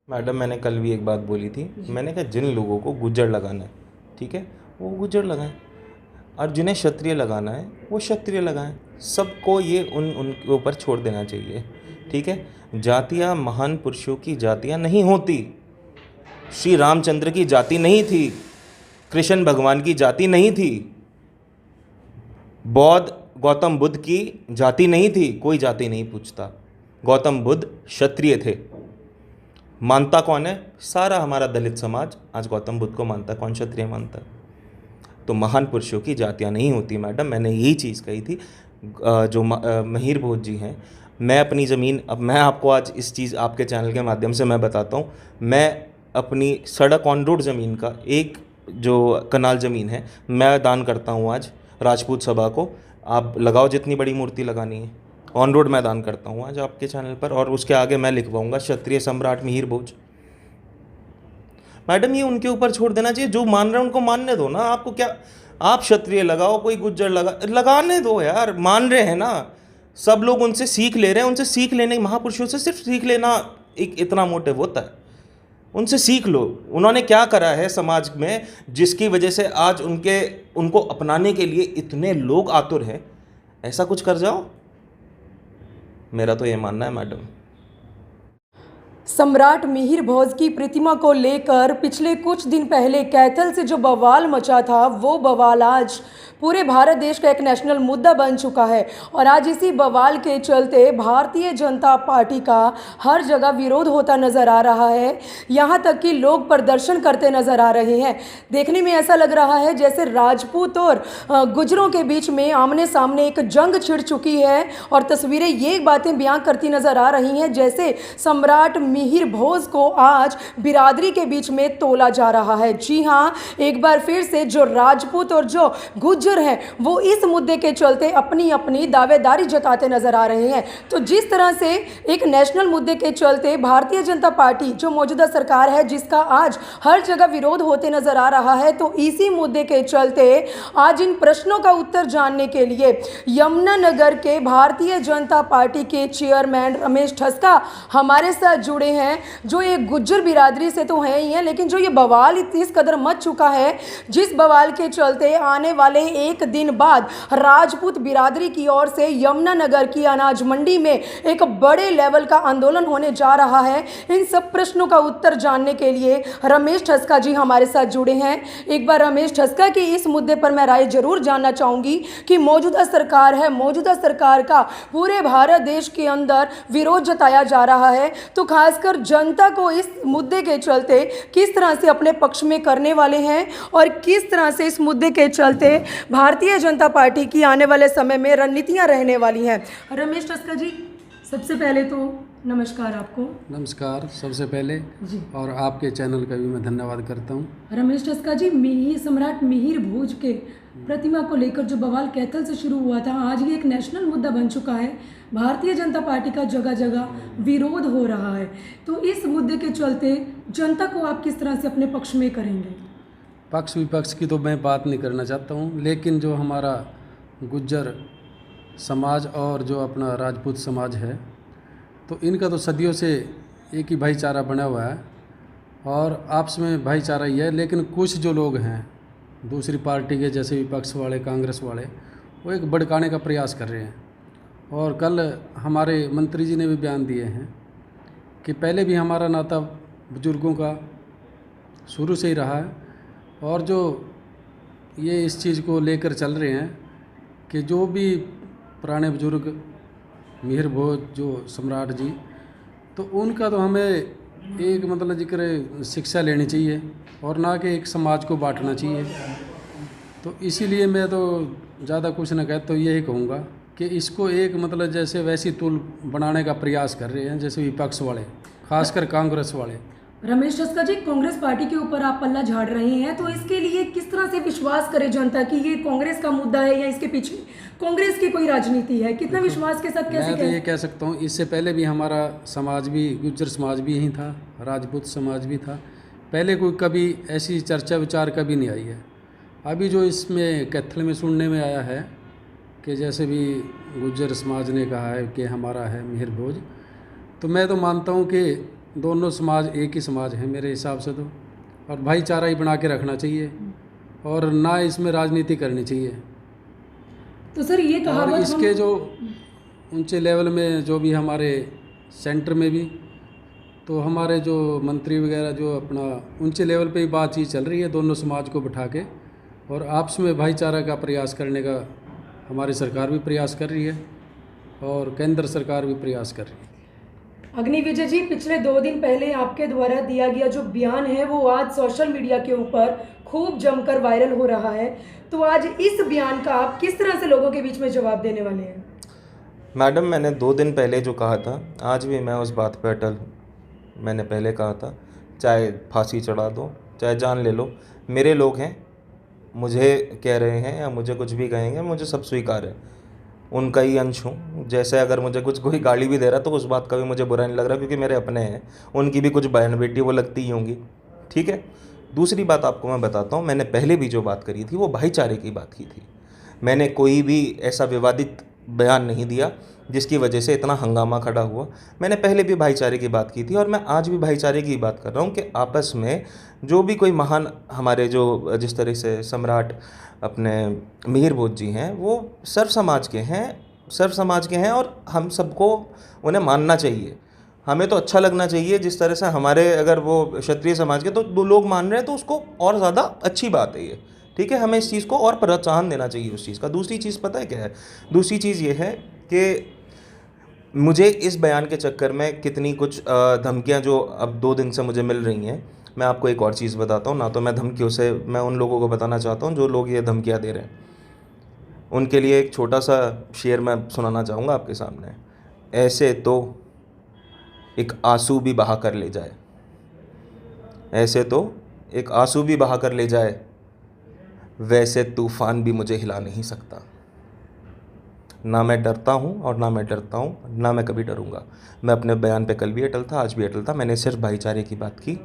Madam मैंने कल भी एक बात बोली थी। मैंने कहा जिन लोगों को गुज्जर लगाना है, ठीक है, वो गुज्जर लगाएं, और जिन्हें क्षत्रिय लगाना है वो क्षत्रिय लगाएं। सबको ये उनके ऊपर छोड़ देना चाहिए, ठीक है। जातियाँ महान पुरुषों की जातियाँ नहीं होती। श्री रामचंद्र की जाति नहीं थी, कृष्ण भगवान की जाति नहीं थी, बौद्ध गौतम बुद्ध की जाति नहीं थी। कोई जाति नहीं पूछता। गौतम बुद्ध क्षत्रिय थे। मानता कौन है? सारा हमारा दलित समाज आज गौतम बुद्ध को मानता है। कौन क्षत्रिय मानता है? तो महान पुरुषों की जातियाँ नहीं होती मैडम। मैंने यही चीज़ कही थी। जो महिर भोज जी हैं, मैं अपनी ज़मीन, अब मैं आपको आज इस चीज़ आपके चैनल के माध्यम से मैं बताता हूँ। मैं अपनी सड़क ऑन रोड ज़मीन का एक जो कनाल ज़मीन है, मैं दान करता हूँ आज राजपूत सभा को। आप लगाओ जितनी बड़ी मूर्ति लगानी है, ऑन रोड मैं दान करता हूँ आज आपके चैनल पर। और उसके आगे मैं लिखवाऊंगा क्षत्रिय सम्राट मिहिर भोज। मैडम ये उनके ऊपर छोड़ देना चाहिए। जो मान रहे हैं उनको मानने दो ना। आपको क्या, आप क्षत्रिय लगाओ, कोई गुज्जर लगाने दो यार। मान रहे हैं ना, सब लोग उनसे सीख ले रहे हैं। उनसे सीख लेने, महापुरुषों से सिर्फ सीख लेना एक इतना मोटिव होता है। उनसे सीख लो, उन्होंने क्या करा है समाज में, जिसकी वजह से आज उनको अपनाने के लिए इतने लोग आतुर हैं। ऐसा कुछ कर जाओ। मेरा तो ये मानना है मैडम। सम्राट मिहिर भोज की प्रतिमा को लेकर पिछले कुछ दिन पहले कैथल से जो बवाल मचा था, वो बवाल आज पूरे भारत देश का एक नेशनल मुद्दा बन चुका है। और आज इसी बवाल के चलते भारतीय जनता पार्टी का हर जगह विरोध होता नज़र आ रहा है। यहाँ तक कि लोग प्रदर्शन करते नज़र आ रहे हैं। देखने में ऐसा लग रहा है जैसे राजपूत और गुजरों के बीच में आमने सामने एक जंग छिड़ चुकी है। और तस्वीरें ये बातें बयां करती नज़र आ रही हैं जैसे सम्राट मिहिर भोज को आज बिरादरी के बीच में तोला जा रहा है। जी हाँ, एक बार फिर से जो राजपूत और जो गुज्जर हैं वो इस मुद्दे के चलते अपनी अपनी दावेदारी जताते नजर आ रहे हैं। तो जिस तरह से एक नेशनल मुद्दे के चलते भारतीय जनता पार्टी जो मौजूदा सरकार है, जिसका आज हर जगह विरोध होते नजर आ रहा है, तो इसी मुद्दे के चलते आज इन प्रश्नों का उत्तर जानने के लिए यमुनानगर के भारतीय जनता पार्टी के चेयरमैन रमेश ठस्का हमारे साथ जुड़े हैं, जो एक गुज्जर बिरादरी से तो हैं ही हैं, लेकिन जो ये बवाल इस कदर मच चुका है, जिस बवाल के चलते आने वाले एक दिन बाद राजपूत बिरादरी की ओर से यमुनानगर की अनाज मंडी में एक बड़े लेवल का आंदोलन होने जा रहा है। इन सब प्रश्नों का उत्तर जानने के लिए रमेश ठस्का जी हमारे साथ जुड़े हैं। एक बार रमेश ठस्का की इस मुद्दे पर मैं राय जरूर जानना चाहूंगी कि मौजूदा सरकार है, मौजूदा सरकार का पूरे भारत देश के अंदर विरोध जताया जा रहा है, तो खासकर जनता को इस मुद्दे के चलते किस तरह से अपने पक्ष में करने वाले हैं और किस तरह से इस मुद्दे के चलते भारतीय जनता पार्टी की आने वाले समय में रणनीतियां रहने वाली हैं। रमेश ठस्का जी, सबसे पहले तो नमस्कार आपको। नमस्कार सबसे पहले जी, और आपके चैनल का भी मैं धन्यवाद करता हूँ। रमेश ठस्का जी, सम्राट मिहिर भोज के प्रतिमा को लेकर जो बवाल कैथल से शुरू हुआ था, आज ये एक नेशनल मुद्दा बन चुका है। भारतीय जनता पार्टी का जगह जगह विरोध हो रहा है, तो इस मुद्दे के चलते जनता को आप किस तरह से अपने पक्ष में करेंगे? पक्ष विपक्ष की तो मैं बात नहीं करना चाहता हूँ, लेकिन जो हमारा गुज्जर समाज और जो अपना राजपूत समाज है, तो इनका तो सदियों से एक ही भाईचारा बना हुआ है और आपस में भाईचारा ही है। लेकिन कुछ जो लोग हैं दूसरी पार्टी के, जैसे विपक्ष वाले, कांग्रेस वाले, वो एक भड़काने का प्रयास कर रहे हैं। और कल हमारे मंत्री जी ने भी बयान दिए हैं कि पहले भी हमारा नाता बुजुर्गों का शुरू से ही रहा है, और जो ये इस चीज़ को लेकर चल रहे हैं कि जो भी पुराने बुजुर्ग मिहिर भोज जो सम्राट जी, तो उनका तो हमें एक मतलब जिक्र शिक्षा लेनी चाहिए और ना कि एक समाज को बांटना चाहिए। तो इसीलिए मैं तो ज़्यादा कुछ ना कहता, तो यही कहूँगा कि इसको एक मतलब जैसे वैसी तुल बनाने का प्रयास कर रहे हैं जैसे विपक्ष वाले, खासकर कांग्रेस वाले। रमेश ठस्का जी, कांग्रेस पार्टी के ऊपर आप पल्ला झाड़ रहे हैं, तो इसके लिए किस तरह से विश्वास करे जनता कि ये कांग्रेस का मुद्दा है या इसके पीछे कांग्रेस की कोई राजनीति है? कितना विश्वास के साथ कैसे? मैं तो ये कह सकता हूँ, इससे पहले भी हमारा समाज भी, गुज्जर समाज भी यही था, राजपूत समाज भी था। पहले कोई कभी ऐसी चर्चा विचार कभी नहीं आई है। अभी जो इसमें कैथल में सुनने में आया है कि जैसे भी गुज्जर समाज ने कहा है कि हमारा है मिहिर भोज, तो मैं तो मानता हूँ कि दोनों समाज एक ही समाज हैं मेरे हिसाब से तो, और भाईचारा ही बना के रखना चाहिए और ना इसमें राजनीति करनी चाहिए। तो सर ये और कहावत इसके जो ऊंचे लेवल में जो भी हमारे सेंटर में भी तो हमारे जो मंत्री वगैरह जो अपना ऊंचे लेवल पे ही बातचीत चल रही है दोनों समाज को बिठा के, और आपस में भाईचारा का प्रयास करने का हमारी सरकार भी प्रयास कर रही है और केंद्र सरकार भी प्रयास कर रही है। अग्निविजय जी, पिछले 2 दिन पहले आपके द्वारा दिया गया जो बयान है वो आज सोशल मीडिया के ऊपर खूब जमकर वायरल हो रहा है, तो आज इस बयान का आप किस तरह से लोगों के बीच में जवाब देने वाले हैं? मैडम, मैंने 2 दिन पहले जो कहा था आज भी मैं उस बात पर अटल हूँ। मैंने पहले कहा था, चाहे फांसी चढ़ा दो, चाहे जान ले लो, मेरे लोग हैं, मुझे कह रहे हैं या मुझे कुछ भी कहेंगे, मुझे सब स्वीकार है, उनका ही अंश हूँ। जैसे अगर मुझे कुछ कोई गाली भी दे रहा तो उस बात का भी मुझे बुरा नहीं लग रहा, क्योंकि मेरे अपने हैं, उनकी भी कुछ बहन बेटी वो लगती ही होंगी। ठीक है। दूसरी बात आपको मैं बताता हूँ, मैंने पहले भी जो बात करी थी वो भाईचारे की बात की थी। मैंने कोई भी ऐसा विवादित बयान नहीं दिया जिसकी वजह से इतना हंगामा खड़ा हुआ। मैंने पहले भी भाईचारे की बात की थी और मैं आज भी भाईचारे की बात कर रहा हूँ कि आपस में जो भी कोई महान हमारे जो जिस तरह से सम्राट अपने मिहिर भोज जी हैं, वो सर्व समाज के हैं और हम सबको उन्हें मानना चाहिए। हमें तो अच्छा लगना चाहिए जिस तरह से हमारे अगर वो क्षत्रिय समाज के तो 2 लोग मान रहे हैं तो उसको और ज़्यादा अच्छी बात है ये। ठीक है, हमें इस चीज़ को और प्रोत्साहन देना चाहिए उस चीज़ का। दूसरी चीज़ पता है क्या है? दूसरी चीज़ ये है कि मुझे इस बयान के चक्कर में कितनी कुछ धमकियां जो अब 2 दिन से मुझे मिल रही हैं। मैं आपको एक और चीज़ बताता हूँ ना, तो मैं धमकियों से मैं उन लोगों को बताना चाहता हूँ जो लोग ये धमकियां दे रहे हैं, उनके लिए एक छोटा सा शेर मैं सुनाना चाहूँगा आपके सामने। ऐसे तो एक आंसू भी बहा कर ले जाए, ऐसे तो एक आंसू भी बहा कर ले जाए, वैसे तूफान भी मुझे हिला नहीं सकता। ना मैं डरता हूँ और ना मैं डरता हूँ, ना मैं कभी डरूँगा। मैं अपने बयान पे कल भी अटल था, आज भी अटल था। मैंने सिर्फ भाईचारे की बात की,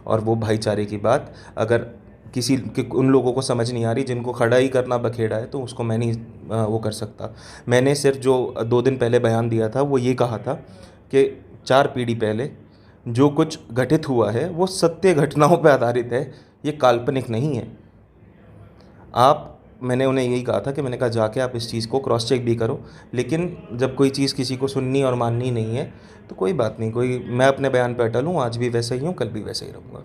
और वो भाईचारे की बात अगर किसी उन लोगों को समझ नहीं आ रही जिनको खड़ा ही करना बखेड़ा है, तो उसको मैं नहीं वो कर सकता। मैंने सिर्फ जो 2 दिन पहले बयान दिया था वो ये कहा था कि 4 पीढ़ी पहले जो कुछ घटित हुआ है वो सत्य घटनाओं पर आधारित है, ये काल्पनिक नहीं है। मैंने उन्हें यही कहा था कि मैंने कहा जाके आप इस चीज़ को क्रॉस चेक भी करो, लेकिन जब कोई चीज़ किसी को सुननी और माननी नहीं है तो कोई बात नहीं, मैं अपने बयान पर अटल हूँ, आज भी वैसे ही हूँ, कल भी वैसे ही रहूँगा।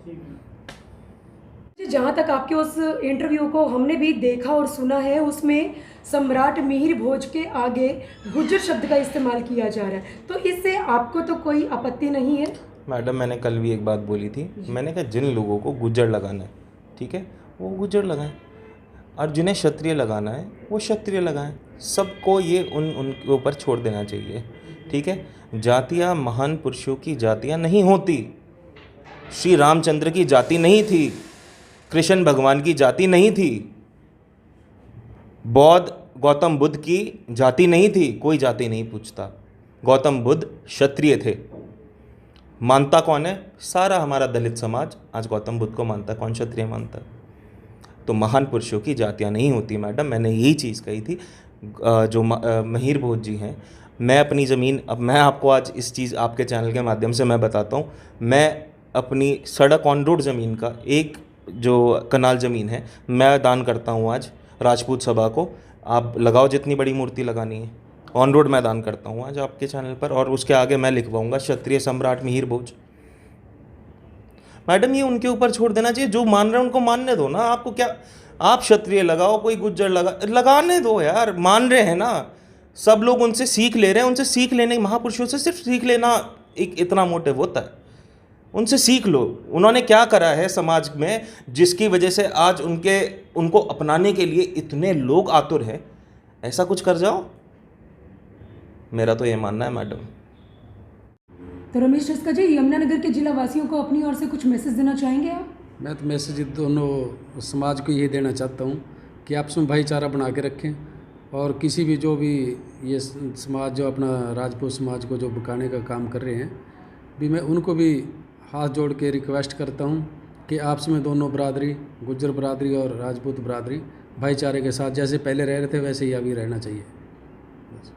जहाँ तक आपके उस इंटरव्यू को हमने भी देखा और सुना है, उसमें सम्राट मिहिर भोज के आगे गुज्जर शब्द का इस्तेमाल किया जा रहा है, तो इससे आपको तो कोई आपत्ति नहीं है? मैडम, मैंने कल भी एक बात बोली थी, मैंने कहा जिन लोगों को गुज्जर लगाना है, ठीक है, वो गुज्जर लगाएं, और जिन्हें क्षत्रिय लगाना है वो क्षत्रिय लगाएं। सबको ये उनके ऊपर छोड़ देना चाहिए। ठीक है। जातियाँ महान पुरुषों की जातियाँ नहीं होती। श्री रामचंद्र की जाति नहीं थी, कृष्ण भगवान की जाति नहीं थी, बौद्ध गौतम बुद्ध की जाति नहीं थी, कोई जाति नहीं पूछता। गौतम बुद्ध क्षत्रिय थे। मानता कौन है? सारा हमारा दलित समाज आज गौतम बुद्ध को मानता है, कौन क्षत्रिय मानता है? तो महान पुरुषों की जातियाँ नहीं होती मैडम, मैंने यही चीज़ कही थी। जो मिहिर भोज जी हैं, मैं अपनी ज़मीन, अब मैं आपको आज इस चीज़ आपके चैनल के माध्यम से मैं बताता हूँ, मैं अपनी सड़क ऑन रोड ज़मीन का एक जो कनाल ज़मीन है मैं दान करता हूँ आज राजपूत सभा को। आप लगाओ जितनी बड़ी मूर्ति लगानी है, ऑन रोड मैं दान करता हूँ आज आपके चैनल पर, और उसके आगे मैं लिखवाऊँगा क्षत्रिय सम्राट मिहिर भोज। मैडम, ये उनके ऊपर छोड़ देना चाहिए, जो मान रहे हैं उनको मानने दो ना। आपको क्या, आप क्षत्रिय लगाओ, कोई गुज्जर लगाने दो यार, मान रहे हैं ना, सब लोग उनसे सीख ले रहे हैं। उनसे सीख लेने, महापुरुषों से सिर्फ सीख लेना एक इतना मोटिव होता है? उनसे सीख लो, उन्होंने क्या करा है समाज में जिसकी वजह से आज उनको अपनाने के लिए इतने लोग आतुर हैं। ऐसा कुछ कर जाओ, मेरा तो ये मानना है मैडम। तो रमेश रस्का जी, यमुनानगर के जिला वासियों को अपनी ओर से कुछ मैसेज देना चाहेंगे आप? मैं तो मैसेज दोनों समाज को ये देना चाहता हूँ कि आपस में भाईचारा बना के रखें, और किसी भी जो भी ये समाज जो अपना राजपूत समाज को जो भुकाने का काम कर रहे हैं भी, मैं उनको भी हाथ जोड़ के रिक्वेस्ट करता हूँ कि आपस में दोनों बरादरी, गुज्जर बरादरी और राजपूत बरादरी भाईचारे के साथ जैसे पहले रह रहे थे वैसे ही अभी रहना चाहिए। बस।